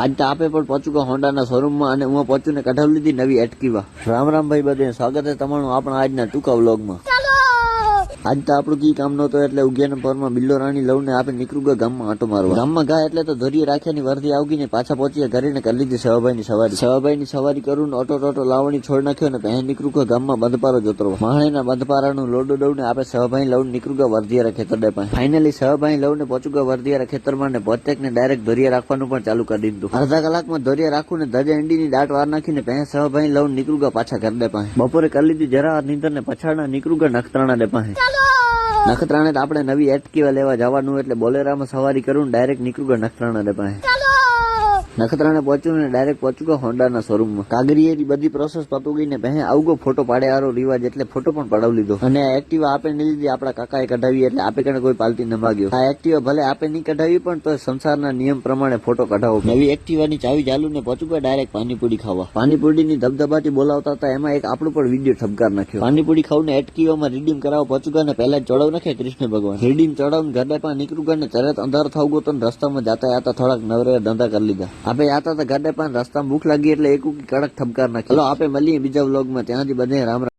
આજ તો આપે પણ પહોંચું કે હોન્ડાના શોરૂમમાં અને હું પહોંચું ને કઢાવી લીધી નવી એક્ટિવા. રામ રામ ભાઈ બધે, સ્વાગત છે તમારું આપણા આજના ટૂંકા વ્લોગમાં. આજ તો આપણું કી કામ નતો એટલે ઉગ્યાના પરમાં બિલ્લો રાણી લઉં ને આપણે નીકળું ગયા ગામમાં આંટો મારવા. ગામમાં ગયા એટલે તો ધોરીએ રાખ્યાની વર્ધી આવગી ને પાછા પહોંચીએ ઘરે ને કરી લીધી સેવાભાઈની સવારી. સેવાભાઈની સવારી કરું ને ઓટો લાવણી છોડ નાખ્યો ને પહે નીકળું ગયા ગામમાં બંધપારો જોતરવા. માણેના બંધપારાનું લોડો દઉં ને આપણે સેવાભાઈ લઉં નીકળું ગયા વર્ધિયારા ખેતર ડે પાસે. ફાઇનલી સેવાભાઈ લઉં ને પહોંચું ગયા વર્ધિયારા ખેતરમાં ને પહોંચેક ને ડાયરેક્ટ ધોરિયા રાખવાનું પણ ચાલુ કરી દીધું. અડધા કલાકમાં ધોરિયા રાખું ને ધજા ઈંડીની દાટ વાર નાખીને પહે સેવાભાઈ લઉં નીકળું ગયા પાછા ઘર ડે પાસે. બપોરે કરી લીધી જરા નીંદર ને પછાડના નીકળું ગયા નખત્રાણા ડે પાસે. નખત્રાણે આપણે નવી એક્ટિવા લેવા જવાનું એટલે બોલેરામાં સવારી કરું ને ડાયરેક્ટ નીકળું ગયા નખત્રાણા ડે પાસે. નખત્રાણે પહોંચ્યું ને ડાયરેક્ટ પહોંચું ગયો હોન્ડાના શોરૂમમાં. કાગરીએની બધી પ્રોસેસ પતું ગઈ ને પહે આવગો ફોટો પાડે આરો રિવાજ એટલે ફોટો પણ પડાવી લીધો. અને આ એક્ટિવા આપે નહીં લીધી, આપણા કાકાએ કઢાવી એટલે આપે કને કોઈ પાલતી ન માગ્યો. આ એક્ટિવા ભલે આપે નહીં કઢાવી પણ તો સંસારના નિયમ પ્રમાણે ફોટો કઢાવો. નવી એક્ટિવાની ચાવી ચાલુ ને પહોંચું ગયા ડાયરેક્ટ પાણીપુરી ખાવા. પાણીપુરીની ધબધબાટી બોલાવતા હતા એમાં એક આપણું પણ વિડીયો ઠપકાર નાખ્યો. પાણીપુરી ખાવું ને એક્ટિવામાં રીડીમ કરાવવા પહોંચું ગયા ને પહેલા ચડાવ નાખે કૃષ્ણ ભગવાન. રીડીમ ચડાવ ઘર પાસે નીકળું ગયા ને તરત અંધાર થવું ગયો તો રસ્તામાં જાતા હતા થોડાક નવરે ધંધા કરી લીધા. આપે આતા હતા ગાડે પણ રસ્તામાં ભૂખ લાગી એટલે એક કડક ઠપકાર નાખી. ચલો આપે મળીએ બીજા વ્લોગમાં, ત્યાંથી બધે રામ.